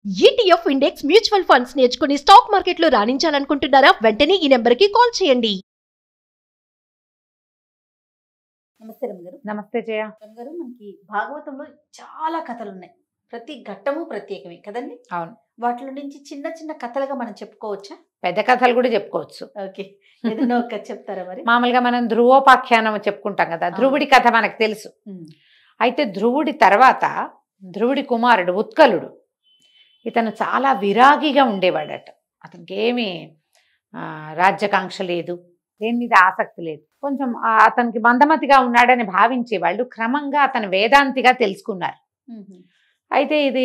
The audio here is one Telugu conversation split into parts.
ETF ఇండెక్స్ మ్యూచువల్ ఫండ్స్ నేర్చుకుని స్టాక్ మార్కెట్లో రాణించాలనుకుంటున్నారా? వెంటనే ఈ నెంబర్కి కాల్ చేయండి. నమస్తే రమగారు. నమస్తే జయ. రమగారు, మనకి భాగవతంలో చాలా కథలు ఉన్నాయి. ప్రతి ఘట్టము ప్రత్యేకమే కదండి. అవును, వాటిలో నుంచి చిన్న చిన్న కథలుగా మనం చెప్పుకోవచ్చా? పెద్ద కథలు కూడా చెప్పుకోవచ్చు. ఓకే, ఏదైనా ఒక కథ చెప్తారా మరి? మామూలుగా మనం ధ్రువోపాఖ్యానం చెప్పుకుంటాం కదా, ధ్రువుడి కథ మనకు తెలుసు. అయితే ధ్రువుడి తర్వాత ధ్రువుడి కుమారుడు ఉత్కలుడు, ఇతను చాలా విరాగిగా ఉండేవాడట. అతనికి ఏమీ రాజ్యకాంక్ష లేదు, దేని మీద ఆసక్తి లేదు. కొంచెం అతనికి మందమతిగా ఉన్నాడని భావించేవాళ్ళు క్రమంగా అతను వేదాంతిగా తెలుసుకున్నారు. అయితే ఇది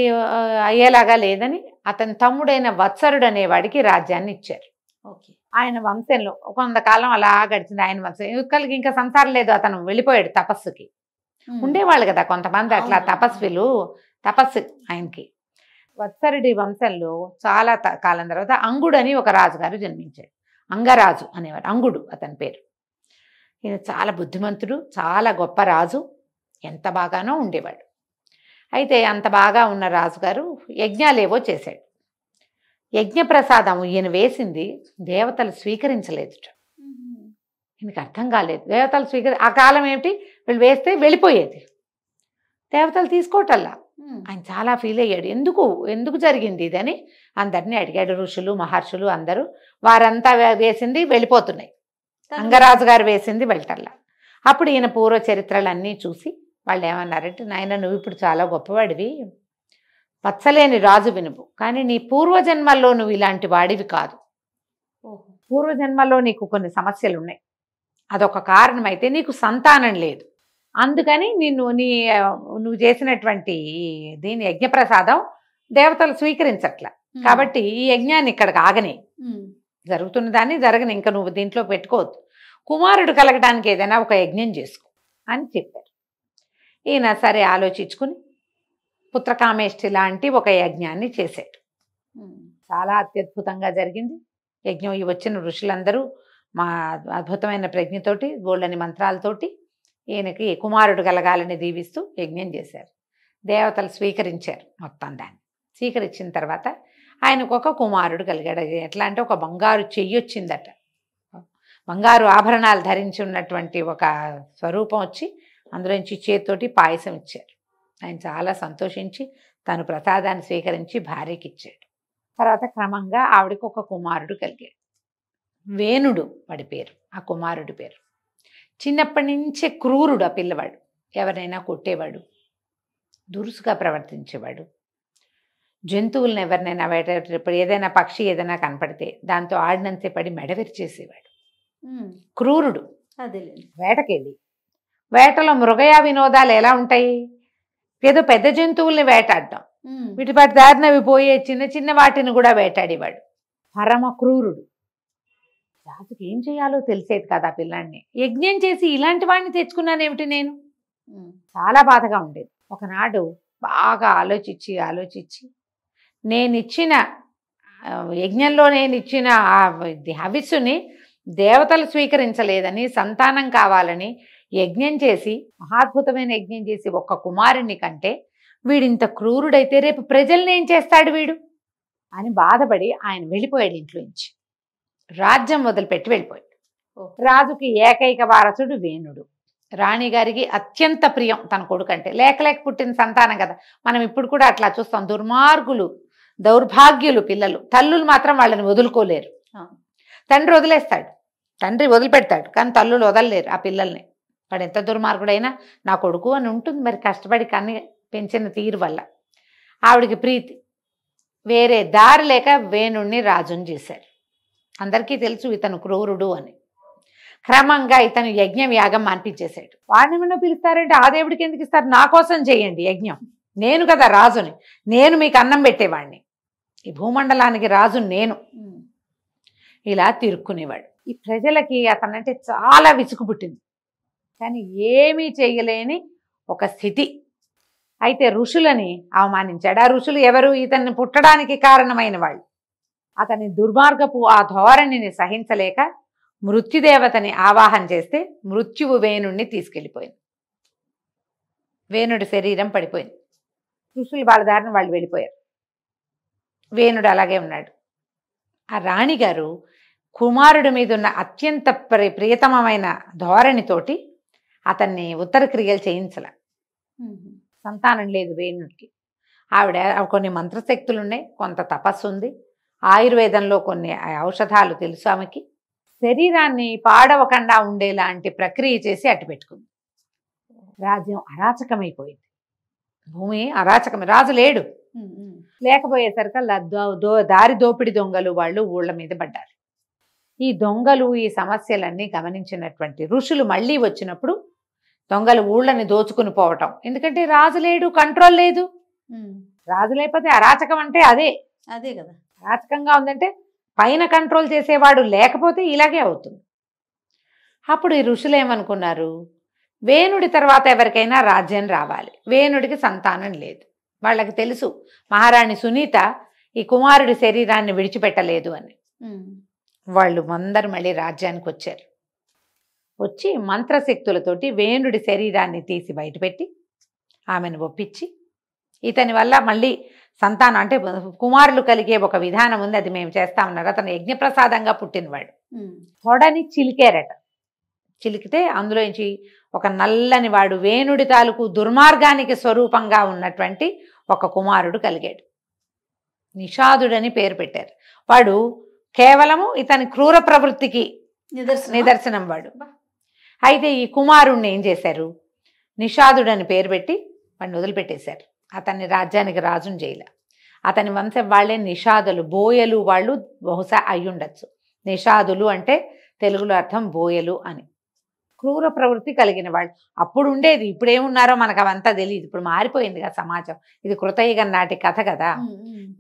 అయ్యేలాగా లేదని అతని తమ్ముడైన వత్సరుడు అనేవాడికి రాజ్యాన్ని ఇచ్చారు. ఓకే, ఆయన వంశంలో కొంతకాలం అలా గడిచింది. ఆయన వంశం ఉత్కలకి ఇంకా సంసారం లేదు, అతను వెళ్ళిపోయాడు తపస్సుకి. ఉండేవాళ్ళు కదా కొంతమంది అట్లా తపస్విలు, తపస్సు ఆయనకి. వత్సరుడి వంశంలో చాలా కాలం తర్వాత అంగుడు అని ఒక రాజుగారు జన్మించాడు. అంగరాజు అనేవారు, అంగుడు అతని పేరు. ఈయన చాలా బుద్ధిమంతుడు, చాలా గొప్ప రాజు, ఎంత బాగానో ఉండేవాడు. అయితే అంత బాగా ఉన్న రాజుగారు యజ్ఞాలేవో చేశాడు. యజ్ఞప్రసాదం ఈయన వేసింది దేవతలు స్వీకరించలేదుట. ఈయనకి అర్థం కాలేదు, దేవతలు ఆ కాలం ఏమిటి, వీళ్ళు వేస్తే వెళ్ళిపోయేది, దేవతలు తీసుకోవటల్లా. ఆయన చాలా ఫీల్ అయ్యాడు, ఎందుకు జరిగింది ఇదని అందరినీ అడిగాడు. ఋషులు మహర్షులు అందరూ, వారంతా వేసింది వెళ్ళిపోతున్నాయి, అంగరాజు గారు వేసింది వెళ్ళటల్లా. అప్పుడు ఈయన పూర్వ చరిత్రలన్నీ చూసి వాళ్ళు ఏమన్నారంటే, నాయన నువ్వు ఇప్పుడు చాలా గొప్పవాడివి, పచ్చలేని రాజు వినువు, కానీ నీ పూర్వజన్మల్లో నువ్వు ఇలాంటి వాడివి కాదు. పూర్వజన్మలో నీకు కొన్ని సమస్యలు ఉన్నాయి, అదొక కారణమైతే నీకు సంతానం లేదు, అందుకని నువ్వు చేసినటువంటి దీని యజ్ఞప్రసాదం దేవతలు స్వీకరించట్ల, కాబట్టి ఈ యజ్ఞాన్ని ఇక్కడికి ఆగని, జరుగుతున్న దాన్ని జరగని, ఇంకా నువ్వు దీంట్లో పెట్టుకోవద్దు, కుమారుడు కలగడానికి ఏదైనా ఒక యజ్ఞం చేసుకో అని చెప్పారు. ఈయన సరే ఆలోచించుకుని పుత్రకామేష్టి లాంటి ఒక యజ్ఞాన్ని చేశాడు. చాలా అత్యద్భుతంగా జరిగింది యజ్ఞం. ఈ వచ్చిన ఋషులందరూ మా అద్భుతమైన ప్రజ్ఞతోటి గోళ్ళని మంత్రాలతోటి ఈయనకి కుమారుడు కలగాలని దీవిస్తూ యజ్ఞం చేశారు. దేవతలు స్వీకరించారు మొత్తం దాన్ని. స్వీకరించిన తర్వాత ఆయనకు ఒక కుమారుడు కలిగాడు. ఎట్లా అంటే ఒక బంగారు చెయ్యొచ్చిందట, బంగారు ఆభరణాలు ధరించి ఉన్నటువంటి ఒక స్వరూపం వచ్చి అందులోంచి చేతితోటి పాయసం ఇచ్చారు. ఆయన చాలా సంతోషించి తను ప్రసాదాన్ని స్వీకరించి భార్యకి ఇచ్చాడు. తర్వాత క్రమంగా ఆవిడకి ఒక కుమారుడు కలిగాడు, వేణుడు వాడి పేరు, ఆ కుమారుడి పేరు. చిన్నప్పటి నుంచే క్రూరుడు ఆ పిల్లవాడు, ఎవరైనా కొట్టేవాడు, దురుసుగా ప్రవర్తించేవాడు, జంతువులను ఎవరినైనా వేటప్పుడు ఏదైనా పక్షి ఏదైనా కనపడితే దాంతో ఆడినంతే పడి మెడవిరిచేసేవాడు. క్రూరుడు. అదేలేండి. వేటకెళ్ళి వేటలో మృగయా వినోదాలు ఎలా ఉంటాయి, ఏదో పెద్ద జంతువుల్ని వేటాడడం, వీటి పట్టి దారినవి పోయే చిన్న చిన్న వాటిని కూడా వేటాడేవాడు. పరమ క్రూరుడు. రాజుకి ఏం చేయాలో తెలిసేది కదా పిల్లాన్ని. యజ్ఞం చేసి ఇలాంటి వాడిని తెచ్చుకున్నానేమిటి నేను, చాలా బాధగా ఉండేది. ఒకనాడు బాగా ఆలోచించి నేనిచ్చిన యజ్ఞంలో నేనిచ్చిన హవిస్సుని దేవతలు స్వీకరించలేదని, సంతానం కావాలని యజ్ఞం చేసి, మహాద్భుతమైన యజ్ఞం చేసి ఒక్క కుమారుని కంటే వీడింత క్రూరుడైతే రేపు ప్రజల్ని ఏం చేస్తాడు వీడు అని బాధపడి ఆయన వెళ్ళిపోయాడు ఇంట్లో నుంచి. రాజ్యం వదిలిపెట్టి వెళ్ళిపోయాడు. రాజుకి ఏకైక వారసుడు వేణుడు. రాణిగారికి అత్యంత ప్రియం తన కొడుకంటే. లేక పుట్టిన సంతానం కదా, మనం ఇప్పుడు కూడా అట్లా చూస్తాం. దుర్మార్గులు, దౌర్భాగ్యులు పిల్లలు, తల్లులు మాత్రం వాళ్ళని వదులుకోలేరు. తండ్రి వదిలేస్తాడు, తండ్రి వదిలిపెడతాడు, కానీ తల్లులు వదలలేరు ఆ పిల్లల్ని. వాడు ఎంత దుర్మార్గుడైనా నా కొడుకు అని ఉంటుంది మరి, కష్టపడి కన్ని పెంచిన తీరు వల్ల. ఆవిడికి ప్రీతి, వేరే దారి లేక వేణుణ్ణి రాజుని చేశారు. అందరికీ తెలుసు ఇతను క్రూరుడు అని. క్రమంగా ఇతను యజ్ఞం యాగం అనిపించేశాడు. వాడిని ఏమన్నా పిలుస్తారంటే ఆ దేవుడికి ఎందుకు ఇస్తారు, నా కోసం చేయండి యజ్ఞం, నేను కదా రాజుని, నేను మీకు అన్నం పెట్టేవాడిని, ఈ భూమండలానికి రాజు నేను, ఇలా తిరుక్కునేవాడు. ఈ ప్రజలకి అతనంటే చాలా విసుగు పుట్టింది, కానీ ఏమీ చేయలేని ఒక స్థితి. అయితే ఋషులని అవమానించాడు. ఆ ఋషులు ఎవరు, ఇతన్ని పుట్టడానికి కారణమైన వాళ్ళు. అతని దుర్మార్గపు ఆ ధోరణిని సహించలేక మృత్యుదేవతని ఆవాహన చేస్తే మృత్యువు వేణుణ్ణి తీసుకెళ్ళిపోయింది. వేణుడి శరీరం పడిపోయింది. ఋషులు వాళ్ళ దారిని వాళ్ళు వెళ్ళిపోయారు. వేణుడు అలాగే ఉన్నాడు. ఆ రాణిగారు కుమారుడి మీద ఉన్న అత్యంత ప్రియతమమైన ధోరణితోటి అతన్ని ఉత్తర క్రియలు చేయించల. సంతానం లేదు వేణుడికి. ఆవిడ కొన్ని మంత్రశక్తులు ఉన్నాయి, కొంత తపస్సు ఉంది, ఆయుర్వేదంలో కొన్ని ఔషధాలు తెలుసు ఆమెకి. శరీరాన్ని పాడవకుండా ఉండేలాంటి ప్రక్రియ చేసి అట్టు పెట్టుకుంది. రాజ్యం అరాచకమైపోయింది. భూమి అరాచకమే. రాజు లేడు. లేకపోయేసరికి దారి దోపిడి దొంగలు వాళ్ళు ఊళ్ళ మీద పడ్డారు. ఈ దొంగలు ఈ సమస్యలన్నీ గమనించినటువంటి ఋషులు మళ్ళీ వచ్చినప్పుడు దొంగలు ఊళ్ళని దోచుకుని పోవటం. ఎందుకంటే రాజు లేడు, కంట్రోల్ లేదు. రాజు లేకపోతే అరాచకం అంటే అదే కదా. అరాచకంగా ఉందంటే పైన కంట్రోల్ చేసేవాడు లేకపోతే ఇలాగే అవుతుంది. అప్పుడు ఈ ఋషులు ఏమనుకున్నారు, వేణుడి తర్వాత ఎవరికైనా రాజ్యం రావాలి. వేణుడికి సంతానం లేదు. వాళ్ళకి తెలుసు మహారాణి సునీత ఈ కుమారుడి శరీరాన్ని విడిచిపెట్టలేదు అని. వాళ్ళు అందరూ మళ్ళీ రాజ్యానికి వచ్చారు. వచ్చి మంత్రశక్తులతోటి వేణుడి శరీరాన్ని తీసి బయటపెట్టి ఆమెను ఒప్పించి, ఇతని వల్ల మళ్ళీ సంతానం అంటే కుమారులు కలిగే ఒక విధానం ఉంది, అది మేము చేస్తామన్నారు. అతను యజ్ఞప్రసాదంగా పుట్టినవాడు. తొడని చిలికారట. చిలికితే అందులోంచి ఒక నల్లని వాడు వేణుడి తాలూకు దుర్మార్గానికి స్వరూపంగా ఉన్నటువంటి ఒక కుమారుడు కలిగాడు. నిషాదుడని పేరు పెట్టారు. వాడు కేవలము ఇతని క్రూర ప్రవృత్తికి నిదర్శనం వాడు. అయితే ఈ కుమారుణ్ణి ఏం చేశారు, నిషాదుడని పేరు పెట్టి వాడిని వదిలిపెట్టేశారు. అతన్ని రాజ్యానికి రాజుని చేయలే. అతని వంశం వాళ్ళే నిషాదులు, బోయలు వాళ్ళు బహుశా అయ్యుండొచ్చు. నిషాదులు అంటే తెలుగులో అర్థం బోయలు అని. క్రూర ప్రవృత్తి కలిగిన వాళ్ళు. అప్పుడు ఉండేది, ఇప్పుడు ఏమున్నారో మనకు అవంతా తెలియదు. ఇప్పుడు మారిపోయింది కదా సమాజం. ఇది కృతయుగం నాటి కథ కదా.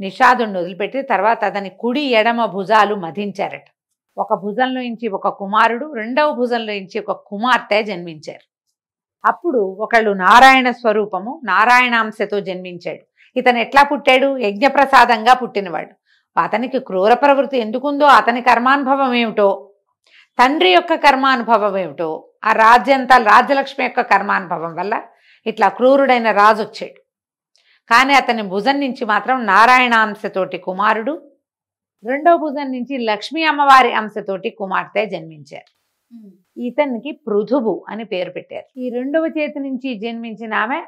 నిషాదుని వదిలిపెట్టి తర్వాత అతని కుడి ఎడమ భుజాలు మధించారట. ఒక భుజంలో నుంచి ఒక కుమారుడు, రెండవ భుజంలో నుంచి ఒక కుమార్తె జన్మించారు. అప్పుడు ఒకళ్ళు నారాయణ స్వరూపము, నారాయణాంశతో జన్మించాడు. ఇతను ఎట్లా పుట్టాడు, యజ్ఞప్రసాదంగా పుట్టినవాడు. అతనికి క్రూర ప్రవృత్తి ఎందుకుందో, అతని కర్మానుభవం ఏమిటో, తండ్రి యొక్క కర్మానుభవం ఏమిటో, ఆ రాజ్యంతా రాజ్యలక్ష్మి యొక్క కర్మానుభవం వల్ల ఇట్లా క్రూరుడైన రాజు వచ్చాడు. కానీ అతని భుజం నుంచి మాత్రం నారాయణాంశతోటి కుమారుడు, రెండో భుజం నుంచి లక్ష్మీ అమ్మవారి అంశతోటి కుమార్తె జన్మించారు. ఇతనికి పృథువు అని పేరు పెట్టారు. ఈ రెండవ చేతి నుంచి జన్మించిన ఆమె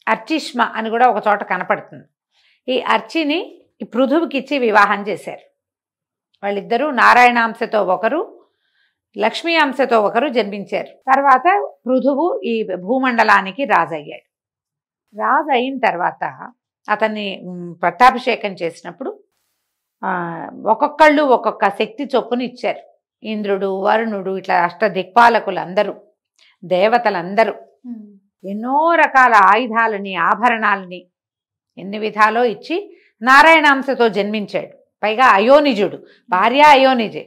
అర్చిష్మ అని కూడా ఒక చోట కనపడుతుంది. ఈ అర్చిని ఈ పృథువుకి ఇచ్చి వివాహం చేశారు. వాళ్ళిద్దరూ నారాయణాంశతో ఒకరు, లక్ష్మీ అంశతో ఒకరు జన్మించారు. తర్వాత పృథువు ఈ భూమండలానికి రాజు అయ్యాడు. రాజు అయిన తర్వాత అతన్ని పట్టాభిషేకం చేసినప్పుడు ఒక్కొక్కళ్ళు ఒక్కొక్క శక్తి చొప్పున ఇచ్చారు. ఇంద్రుడు, వరుణుడు, ఇట్లా అష్టదిక్పాలకులు అందరూ, దేవతలందరూ ఎన్నో రకాల ఆయుధాలని, ఆభరణాలని ఎన్ని విధాలో ఇచ్చి నారాయణాంశతో జన్మించాడు. పైగా అయోనిజుడు, భార్య అయోనిజే.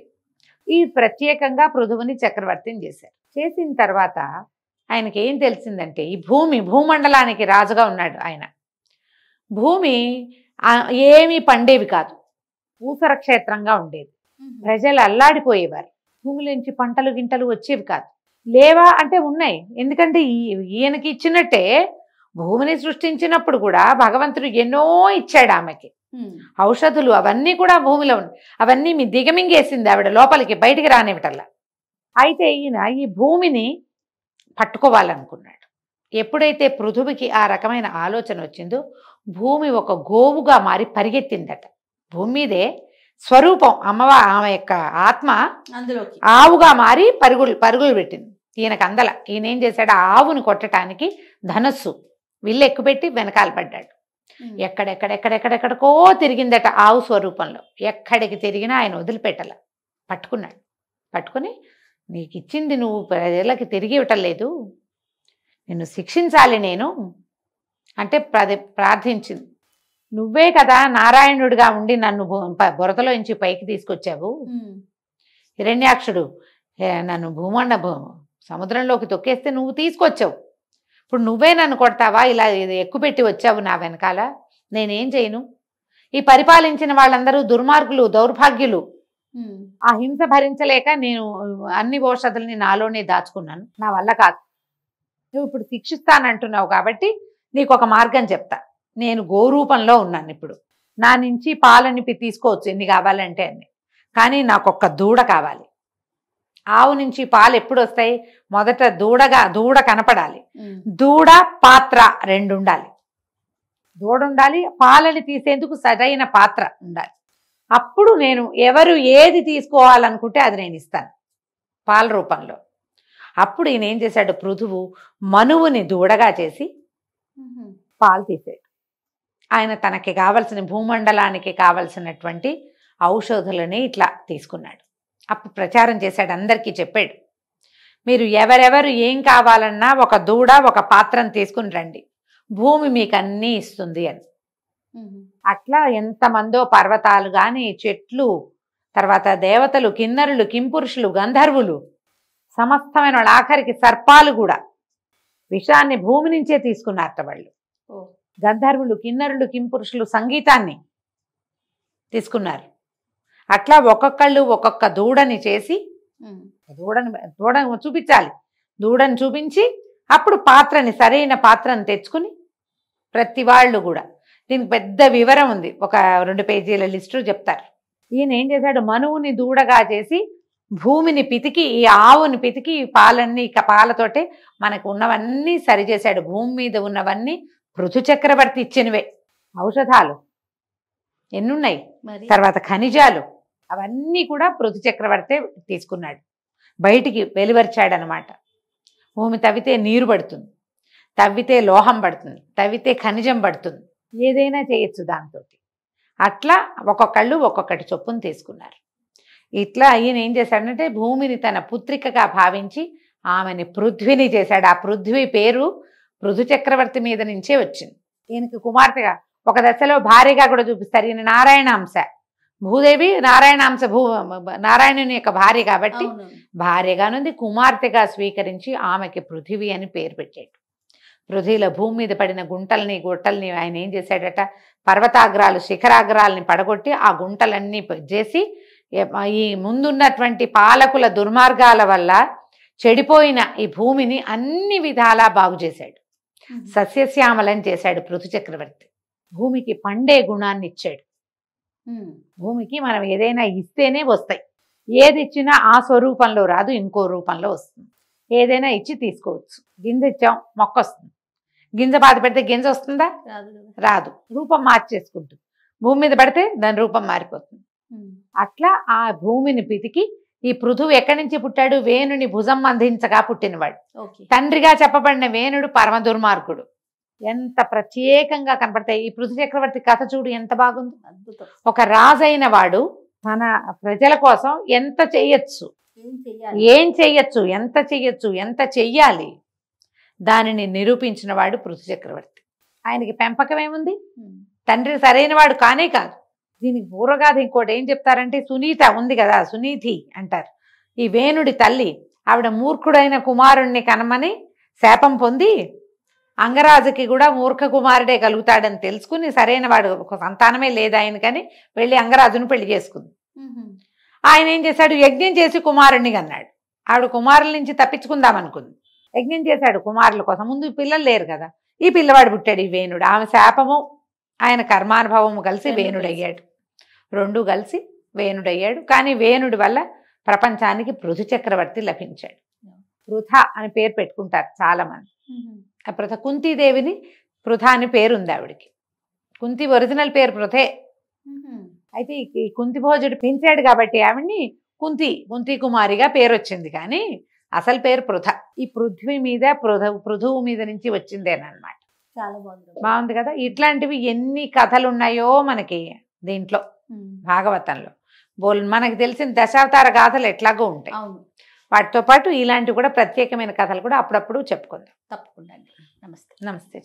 ఈ ప్రత్యేకంగా పృథువుని చక్రవర్తిని చేశారు. చేసిన తర్వాత ఆయనకి ఏం తెలిసిందంటే, ఈ భూమండలానికి రాజుగా ఉన్నాడు ఆయన. భూమి ఏమీ పండేవి కాదు, ఊసర క్షేత్రంగా ఉండేది. ప్రజలు అల్లాడిపోయేవారు. భూమిలోంచి పంటలు గింటలు వచ్చేవి కాదు. లేవా అంటే ఉన్నాయి. ఎందుకంటే ఈయనకి ఇచ్చినట్టే భూమిని సృష్టించినప్పుడు కూడా భగవంతుడు ఎన్నో ఇచ్చాడు ఆమెకి. ఔషధులు అవన్నీ కూడా భూమిలో ఉన్నాయి. అవన్నీ మీ దిగమింగేసింది ఆవిడ, లోపలికి బయటికి రానివ్వటల్లా. అయితే ఈయన ఈ భూమిని పట్టుకోవాలనుకున్నాడు. ఎప్పుడైతే పృథువికి ఆ రకమైన ఆలోచన వచ్చిందో భూమి ఒక గోవుగా మారి పరిగెత్తిందట. భూమి మీదే స్వరూపం ఆమె యొక్క ఆత్మ అందులోకి ఆవుగా మారి పరుగులు పెట్టింది. ఈయనకు అందల. ఈయన ఏం చేశాడు, ఆ ఆవుని కొట్టడానికి ధనస్సు విల్లు ఎక్కుపెట్టి వెనకాల పడ్డాడు. ఎక్కడెక్కడెక్కడెక్కడెక్కడికో తిరిగిందట ఆవు స్వరూపంలో. ఎక్కడికి తిరిగినా ఆయన వదిలిపెట్టల. పట్టుకున్నాడు. పట్టుకుని, నీకు ఇచ్చింది నువ్వు ప్రజలకి తిరిగి ఇవ్వటం లేదు, నిన్ను శిక్షించాలి నేను అంటే ప్రార్థించింది. నువ్వే కదా నారాయణుడిగా ఉండి నన్ను బురదలో నుంచి పైకి తీసుకొచ్చావు. హిరణ్యాక్షుడు నన్ను సముద్రంలోకి తొక్కేస్తే నువ్వు తీసుకొచ్చావు. ఇప్పుడు నువ్వే నన్ను కొడతావా, ఇలా ఎక్కుపెట్టి వచ్చావు నా వెనకాల, నేనేం చేయను? ఈ పరిపాలించిన వాళ్ళందరూ దుర్మార్గులు, దౌర్భాగ్యులు. ఆ హింస భరించలేక నేను అన్ని ఔషధుల్ని నాలోనే దాచుకున్నాను. నా వల్ల కాదు. నువ్వు ఇప్పుడు శిక్షిస్తానంటున్నావు కాబట్టి నీకు ఒక మార్గం చెప్తా. నేను గోరూపంలో ఉన్నాను ఇప్పుడు. నా నుంచి పాలని తీసుకోవచ్చు ఎన్ని కావాలంటే అన్ని, కానీ నాకు ఒక్క దూడ కావాలి. ఆవు నుంచి పాలు ఎప్పుడు వస్తాయి? మొదట దూడ కనపడాలి. దూడ పాత్ర రెండు ఉండాలి. దూడ ఉండాలి, పాలని తీసేందుకు సరైన పాత్ర ఉండాలి. అప్పుడు నేను ఎవరు ఏది తీసుకోవాలనుకుంటే అది నేను ఇస్తాను పాల రూపంలో. అప్పుడు ఈయన ఏం చేశాడు? పృథువు మనువుని దూడగా చేసి పాలు తీసాడు. ఆయన తనకి కావలసిన భూమండలానికి కావలసినటువంటి ఔషధులని ఇట్లా తీసుకున్నాడు. అప్పుడు ప్రచారం చేశాడు, అందరికీ చెప్పాడు, మీరు ఎవరెవరు ఏం కావాలన్నా ఒక దూడ ఒక పాత్రను తీసుకుని రండి, భూమి మీకు అన్నీ ఇస్తుంది అని. అట్లా ఎంతమందో పర్వతాలు కానీ, చెట్లు, తర్వాత దేవతలు, కిన్నరులు, కింపురుషులు, గంధర్వులు, సమస్తమైన వాళ్ళు, ఆఖరికి సర్పాలు కూడా విషాన్ని భూమి నుంచే తీసుకున్నారట వాళ్ళు. గంధర్వులు, కిన్నరులు, కింపురుషులు సంగీతాన్ని తీసుకున్నారు. అట్లా ఒక్కొక్కళ్ళు ఒక్కొక్క దూడని చేసి, దూడని చూపించాలి, దూడని చూపించి అప్పుడు పాత్రని, సరైన పాత్రని తెచ్చుకుని ప్రతి వాళ్ళు కూడా, దీనికి పెద్ద వివరం ఉంది, ఒక 2 పేజీల లిస్టు చెప్తారు. ఈయన ఏం చేశాడు? మనువుని దూడగా చేసి భూమిని పితికి, ఈ ఆవుని పితికి, ఈ పాలన్నీ, ఇక పాలతోటే మనకు ఉన్నవన్నీ సరిచేశాడు. భూమి మీద ఉన్నవన్నీ పృథు చక్రవర్తి ఇచ్చినవే. ఔషధాలు ఎన్నున్నాయి, తర్వాత ఖనిజాలు, అవన్నీ కూడా పృథు చక్రవర్తే తీసుకున్నాడు, బయటికి వెలువరిచాడనమాట. భూమి తవ్వితే నీరు పడుతుంది, తవ్వితే లోహం పడుతుంది, తవ్వితే ఖనిజం పడుతుంది, ఏదైనా చేయొచ్చు దాంతో. అట్లా ఒక్కొక్కళ్ళు ఒక్కొక్కటి చొప్పున తీసుకున్నారు. ఇట్లా ఈయన ఏం చేశాడంటే భూమిని తన పుత్రికగా భావించి ఆమెని పృథ్విని చేశాడు. ఆ పృథ్వీ పేరు పృథు చక్రవర్తి మీద నుంచే వచ్చింది. ఈయనకి కుమార్తెగా ఒక దశలో భార్యగా కూడా చూపిస్తారు. ఈయన నారాయణాంశ, భూదేవి నారాయణాంశ, నారాయణుని యొక్క భార్య కాబట్టి భార్యగానుంది, కుమార్తెగా స్వీకరించి ఆమెకి పృథివీ అని పేరు పెట్టాడు. పృథ్వీలో భూమి మీద పడిన గుట్టల్ని ఆయన ఏం చేశాడట? పర్వతాగ్రాలు, శిఖరాగ్రాలని పడగొట్టి ఆ గుంటలన్నీ చేసి, ఈ ముందున్నటువంటి పాలకుల దుర్మార్గాల వల్ల చెడిపోయిన ఈ భూమిని అన్ని విధాలా బాగు చేశాడు, సస్యశ్యామలం చేశాడు పృథు చక్రవర్తి. భూమికి పండే గుణాన్ని ఇచ్చాడు. భూమికి మనం ఏదైనా ఇస్తేనే వస్తాయి, ఏది ఇచ్చినా ఆ స్వరూపంలో రాదు, ఇంకో రూపంలో వస్తుంది. ఏదైనా ఇచ్చి తీసుకోవచ్చు. గింజ ఇచ్చాం, మొక్క వస్తుంది. గింజ బాధ పెడితే గింజ వస్తుందా? రాదు, రూపం మార్చేసుకుంటుంది. భూమి మీద పడితే దాని రూపం మారిపోతుంది. అట్లా ఆ భూమిని పితికి, ఈ పృథువు ఎక్కడి నుంచి పుట్టాడు? వేణుని భుజం అందించగా పుట్టినవాడు. తండ్రిగా చెప్పబడిన వేణుడు పరమ దుర్మార్గుడు. ఎంత ప్రత్యేకంగా కనపడతాయి. ఈ పృథు చక్రవర్తి కథ చూడు ఎంత బాగుంది. ఒక రాజైన వాడు మన ప్రజల కోసం ఎంత చెయ్యొచ్చు, ఏం చెయ్యొచ్చు, ఎంత చెయ్యొచ్చు, ఎంత చెయ్యాలి, దానిని నిరూపించిన వాడు పృథు చక్రవర్తి. ఆయనకి పెంపకం ఏముంది? తండ్రి సరైన వాడు కానే కాదు. దీనికి పూర్వగాథ ఇంకోటి ఏం చెప్తారంటే, సునీత ఉంది కదా, సునీతి అంటారు. ఈ వేణుడి తల్లి, ఆవిడ మూర్ఖుడైన కుమారుణ్ణి కనమని శాపం పొంది, అంగరాజుకి కూడా మూర్ఖ కుమారుడే కలుగుతాడని తెలుసుకుని, సరైన వాడు ఒక సంతానమే లేదు ఆయనకని వెళ్ళి అంగరాజును పెళ్లి చేసుకుంది. ఆయన ఏం చేశాడు? యజ్ఞం చేసి కుమారుణ్ణి కన్నాడు. ఆవిడ కుమారుల నుంచి తప్పించుకుందాం అనుకుంది, యజ్ఞం చేశాడు కుమారుల కోసం. ముందు పిల్లలు లేరు కదా, ఈ పిల్లవాడు పుట్టాడు, ఈ వేణుడు. ఆమె శాపము ఆయన కర్మానుభవము కలిసి వేణుడయ్యాడు, రెండు కలిసి వేణుడయ్యాడు. కానీ వేణుడి వల్ల ప్రపంచానికి పృథు చక్రవర్తి లభించాడు. పృథ అని పేరు పెట్టుకుంటారు చాలా మంది. ఆ పృథ, కుంతీదేవిని పృథ అని పేరుంది ఆవిడికి. కుంతి ఒరిజినల్ పేరు పృథే. అయితే ఈ కుంతి భోజుడు పెంచాడు కాబట్టి ఆవిడ్ని కుంతి కుమారిగా పేరు వచ్చింది, కానీ అసలు పేరు పృథ. ఈ పృథ్వీ మీద పృథువు మీద నుంచి వచ్చిందేనమాట. చాలా బాగుంది కదా. ఇట్లాంటివి ఎన్ని కథలు ఉన్నాయో మనకి దీంట్లో భాగవతంలో. మనకి తెలిసిన దశావతార గాథలు ఎట్లాగో ఉంటాయి, వాటితో పాటు ఇలాంటివి కూడా ప్రత్యేకమైన కథలు కూడా అప్పుడప్పుడు చెప్పుకుందాం. తప్పకుండా. నమస్తే. నమస్తే.